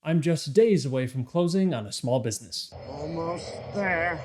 I'm just days away from closing on a small business. Almost there.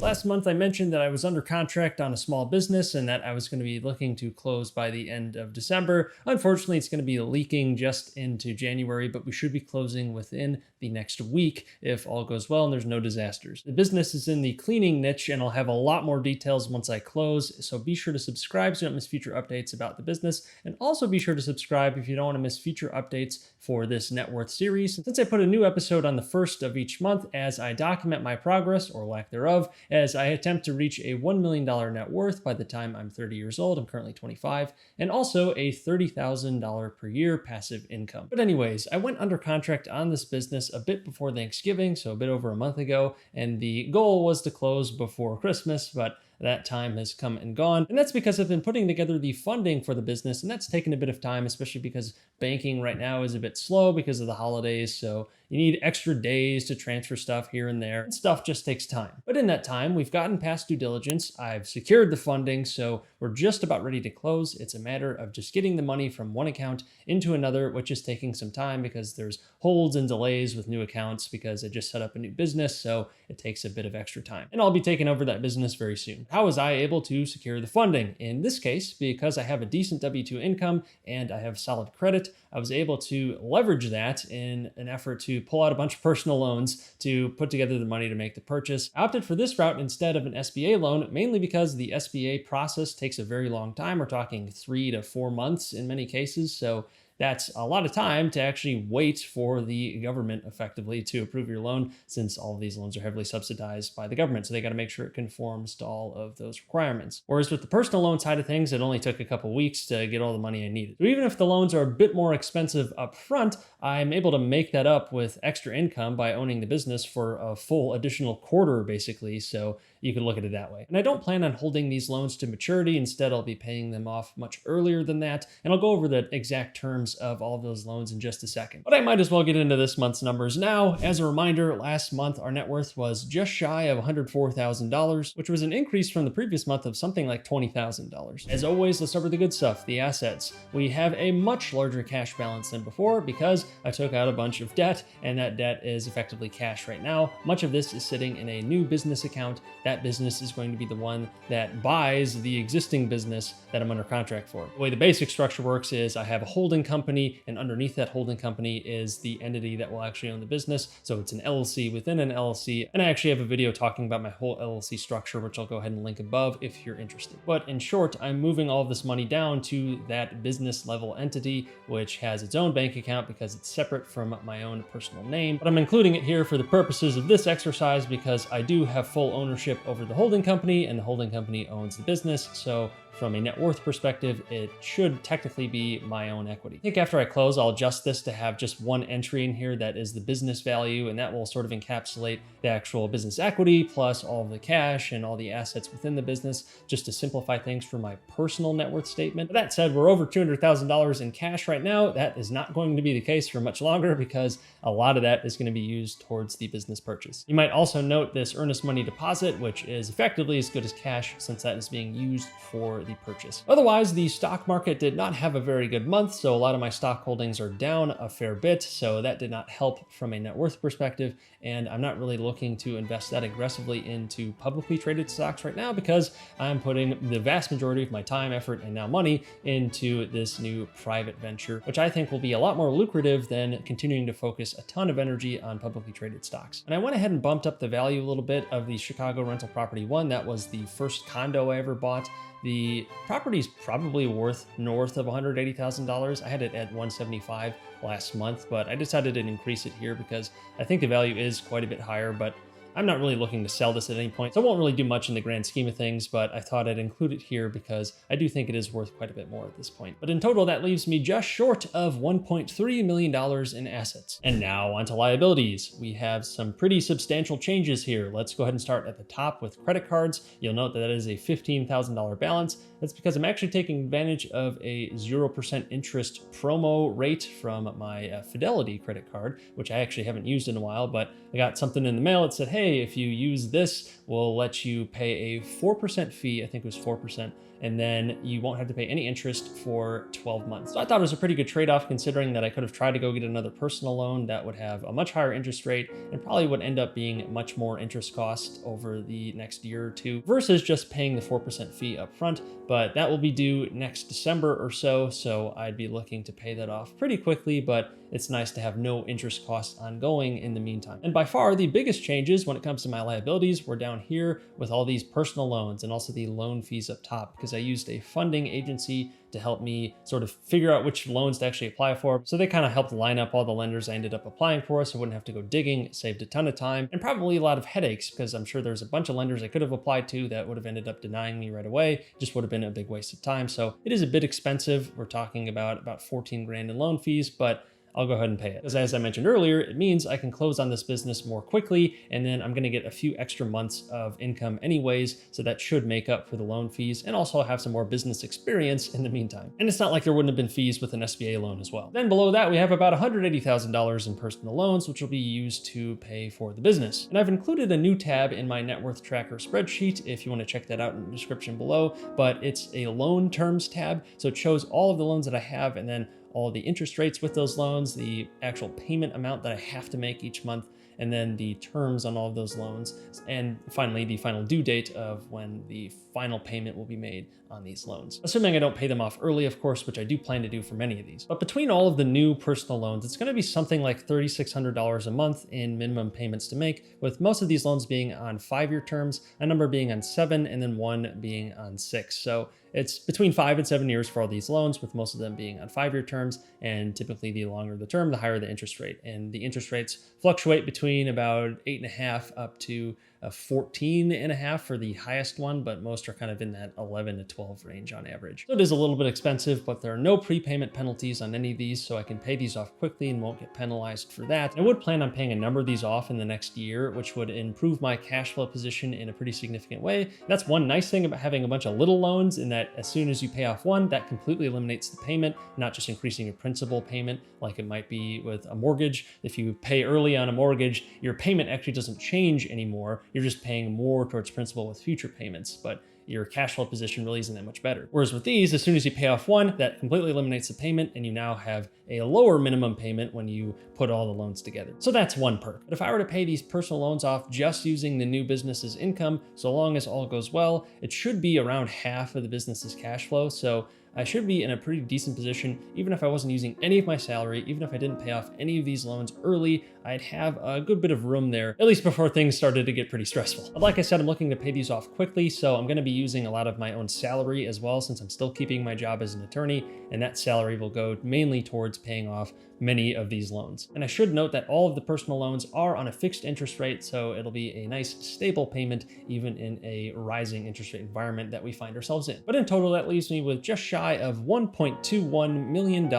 Last month, I mentioned that I was under contract on a small business and that I was going to be looking to close by the end of December. Unfortunately, it's going to be leaking just into January, but we should be closing within the next week if all goes well and there's no disasters. The business is in the cleaning niche, and I'll have a lot more details once I close. So be sure to subscribe so you don't miss future updates about the business. And also be sure to subscribe if you don't want to miss future updates for this net worth series. Since I put a new episode on the first of each month as I document my progress or lack thereof, as I attempt to reach a $1 million net worth by the time I'm 30 years old. I'm currently 25, and also a $30,000 per year passive income. But anyways, I went under contract on this business a bit before Thanksgiving, so a bit over a month ago, and the goal was to close before Christmas, but that time has come and gone. And that's because I've been putting together the funding for the business, and that's taken a bit of time, especially because banking right now is a bit slow because of the holidays. So you need extra days to transfer stuff here and there, and stuff just takes time. But in that time, we've gotten past due diligence. I've secured the funding, so we're just about ready to close. It's a matter of just getting the money from one account into another, which is taking some time because there's holds and delays with new accounts because I just set up a new business, so it takes a bit of extra time. And I'll be taking over that business very soon. How was I able to secure the funding? In this case, because I have a decent W-2 income and I have solid credit, I was able to leverage that in an effort to pull out a bunch of personal loans to put together the money to make the purchase. I opted for this route instead of an SBA loan, mainly because the SBA process takes a very long time. We're talking 3 to 4 months in many cases. So that's a lot of time to actually wait for the government effectively to approve your loan, since all of these loans are heavily subsidized by the government. So they got to make sure it conforms to all of those requirements. Whereas with the personal loan side of things, it only took a couple weeks to get all the money I needed. So even if the loans are a bit more expensive up front, I'm able to make that up with extra income by owning the business for a full additional quarter, basically. So you can look at it that way. And I don't plan on holding these loans to maturity. Instead, I'll be paying them off much earlier than that. And I'll go over the exact terms of all of those loans in just a second. But I might as well get into this month's numbers now. As a reminder, last month, our net worth was just shy of $104,000, which was an increase from the previous month of something like $20,000. As always, let's start with the good stuff, the assets. We have a much larger cash balance than before because I took out a bunch of debt, and that debt is effectively cash right now. Much of this is sitting in a new business account. That business is going to be the one that buys the existing business that I'm under contract for. The way the basic structure works is I have a holding company, and underneath that holding company is the entity that will actually own the business. So it's an LLC within an LLC. And I actually have a video talking about my whole LLC structure, which I'll go ahead and link above if you're interested. But in short, I'm moving all of this money down to that business level entity, which has its own bank account because it's separate from my own personal name. But I'm including it here for the purposes of this exercise because I do have full ownership over the holding company, and the holding company owns the business. So from a net worth perspective, it should technically be my own equity. I think after I close, I'll adjust this to have just one entry in here that is the business value, and that will sort of encapsulate the actual business equity plus all of the cash and all the assets within the business, just to simplify things for my personal net worth statement. But that said, we're over $200,000 in cash right now. That is not going to be the case for much longer because a lot of that is going to be used towards the business purchase. You might also note this earnest money deposit, which is effectively as good as cash since that is being used for the purchase. Otherwise, the stock market did not have a very good month, so a lot of my stock holdings are down a fair bit, so that did not help from a net worth perspective, and I'm not really looking to invest that aggressively into publicly traded stocks right now because I'm putting the vast majority of my time, effort, and now money into this new private venture, which I think will be a lot more lucrative than continuing to focus a ton of energy on publicly traded stocks. And I went ahead and bumped up the value a little bit of the Chicago Rental Property 1. That was the first condo I ever bought. The property is probably worth north of $180,000. I had it at $175 last month, but I decided to increase it here because I think the value is quite a bit higher, but I'm not really looking to sell this at any point, so I won't really do much in the grand scheme of things, but I thought I'd include it here because I do think it is worth quite a bit more at this point. But in total, that leaves me just short of $1.3 million in assets. And now onto liabilities. We have some pretty substantial changes here. Let's go ahead and start at the top with credit cards. You'll note that that is a $15,000 balance. That's because I'm actually taking advantage of a 0% interest promo rate from my Fidelity credit card, which I actually haven't used in a while, but I got something in the mail that said, hey, hey, if you use this, we'll let you pay a 4% fee. I think it was 4%. And then you won't have to pay any interest for 12 months. So I thought it was a pretty good trade-off, considering that I could have tried to go get another personal loan that would have a much higher interest rate and probably would end up being much more interest cost over the next year or two versus just paying the 4% fee up front. But that will be due next December or so. So I'd be looking to pay that off pretty quickly, but it's nice to have no interest costs ongoing in the meantime. And by far the biggest changes when it comes to my liabilities were down here with all these personal loans and also the loan fees up top, because I used a funding agency to help me sort of figure out which loans to actually apply for. So they kind of helped line up all the lenders I ended up applying for, so I wouldn't have to go digging. It saved a ton of time and probably a lot of headaches, because I'm sure there's a bunch of lenders I could have applied to that would have ended up denying me right away. It just would have been a big waste of time. So it is a bit expensive. We're talking about 14 grand in loan fees, but I'll go ahead and pay it. Because as I mentioned earlier, it means I can close on this business more quickly, and then I'm gonna get a few extra months of income anyways, so that should make up for the loan fees and also have some more business experience in the meantime. And it's not like there wouldn't have been fees with an SBA loan as well. Then below that, we have about $180,000 in personal loans, which will be used to pay for the business. And I've included a new tab in my net worth tracker spreadsheet if you wanna check that out in the description below, but it's a loan terms tab. So it shows all of the loans that I have and then all the interest rates with those loans, the actual payment amount that I have to make each month, and then the terms on all of those loans, and finally the final due date of when the final payment will be made on these loans. Assuming I don't pay them off early, of course, which I do plan to do for many of these. But between all of the new personal loans, it's gonna be something like $3,600 a month in minimum payments to make, with most of these loans being on 5-year terms, a number being on 7, and then one being on 6. So it's between 5 and 7 years for all these loans, with most of them being on 5-year terms, and typically the longer the term, the higher the interest rate. And the interest rates fluctuate between about 8.5 up to 14.5 for the highest one, but most are kind of in that 11 to 12 range on average. So it is a little bit expensive, but there are no prepayment penalties on any of these, so I can pay these off quickly and won't get penalized for that. I would plan on paying a number of these off in the next year, which would improve my cash flow position in a pretty significant way. That's one nice thing about having a bunch of little loans, in that as soon as you pay off one, that completely eliminates the payment, not just increasing your principal payment like it might be with a mortgage. If you pay early on a mortgage, your payment actually doesn't change anymore. You're just paying more towards principal with future payments, but your cash flow position really isn't that much better. Whereas with these, as soon as you pay off one, that completely eliminates the payment, and you now have a lower minimum payment when you put all the loans together. So that's one perk. But if I were to pay these personal loans off just using the new business's income, so long as all goes well, it should be around half of the business's cash flow. So I should be in a pretty decent position. Even if I wasn't using any of my salary, even if I didn't pay off any of these loans early, I'd have a good bit of room there, at least before things started to get pretty stressful. But like I said, I'm looking to pay these off quickly, so I'm gonna be using a lot of my own salary as well, since I'm still keeping my job as an attorney, and that salary will go mainly towards paying off many of these loans. And I should note that all of the personal loans are on a fixed interest rate, so it'll be a nice stable payment even in a rising interest rate environment that we find ourselves in. But in total, that leaves me with just shy of $1.21 million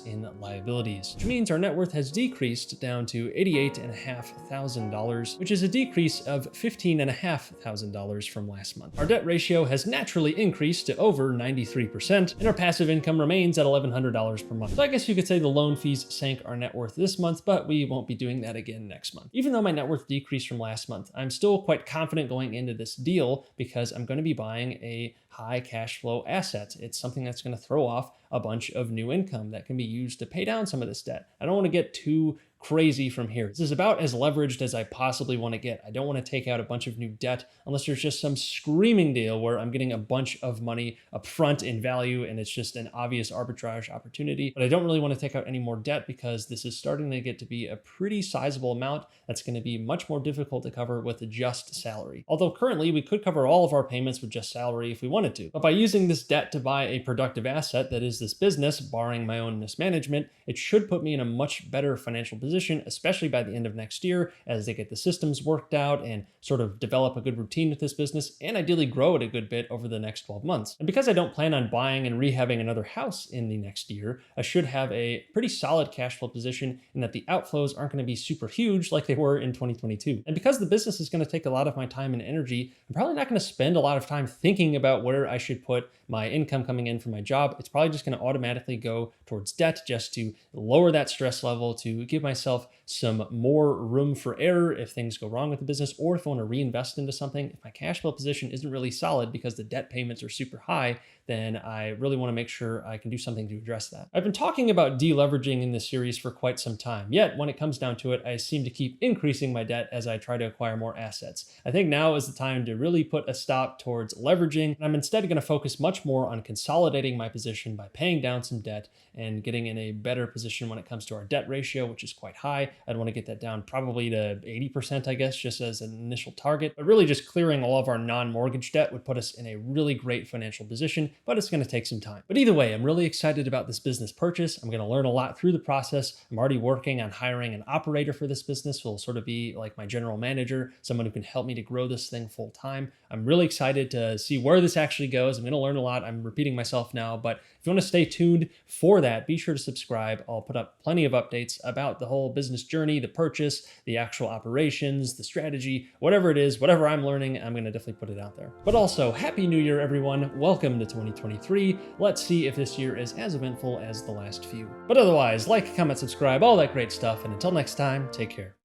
in liabilities, which means our net worth has decreased down to $88,500, which is a decrease of $15,500 from last month. Our debt ratio has naturally increased to over 93%, and our passive income remains at $1,100 per month. So I guess you could say the loan fees sank our net worth this month, but we won't be doing that again next month. Even though my net worth decreased from last month, I'm still quite confident going into this deal because I'm going to be buying a high cash flow asset. It's something that's going to throw off a bunch of new income that can be used to pay down some of this debt. I don't want to get too crazy from here. This is about as leveraged as I possibly want to get. I don't want to take out a bunch of new debt unless there's just some screaming deal where I'm getting a bunch of money up front in value and it's just an obvious arbitrage opportunity. But I don't really want to take out any more debt because this is starting to get to be a pretty sizable amount that's going to be much more difficult to cover with just salary. Although currently we could cover all of our payments with just salary if we wanted to. But by using this debt to buy a productive asset that is this business, barring my own mismanagement, it should put me in a much better financial position, especially by the end of next year as they get the systems worked out and sort of develop a good routine with this business and ideally grow it a good bit over the next 12 months. And because I don't plan on buying and rehabbing another house in the next year, I should have a pretty solid cash flow position in that the outflows aren't going to be super huge like they were in 2022. And because the business is going to take a lot of my time and energy, I'm probably not going to spend a lot of time thinking about where I should put my income coming in from my job. It's probably just going to automatically go towards debt just to lower that stress level, to give myself some more room for error if things go wrong with the business, or if I want to reinvest into something. If my cash flow position isn't really solid because the debt payments are super high, then I really want to make sure I can do something to address that. I've been talking about deleveraging in this series for quite some time, yet when it comes down to it, I seem to keep increasing my debt as I try to acquire more assets. I think now is the time to really put a stop towards leveraging, and I'm instead going to focus much more on consolidating my position by paying down some debt and getting in a better position when it comes to our debt ratio, which is quite high. I'd want to get that down probably to 80%, I guess, just as an initial target. But really just clearing all of our non-mortgage debt would put us in a really great financial position, but it's going to take some time. But either way, I'm really excited about this business purchase. I'm going to learn a lot through the process. I'm already working on hiring an operator for this business who will sort of be like my general manager, someone who can help me to grow this thing full time. I'm really excited to see where this actually goes. I'm going to learn a lot. I'm repeating myself now, but if you want to stay tuned for that, be sure to subscribe. I'll put up plenty of updates about the whole business journey, the purchase, the actual operations, the strategy, whatever it is, whatever I'm learning, I'm going to definitely put it out there. But also, Happy New Year, everyone. Welcome to 2023. Let's see if this year is as eventful as the last few. But otherwise, like, comment, subscribe, all that great stuff. And until next time, take care.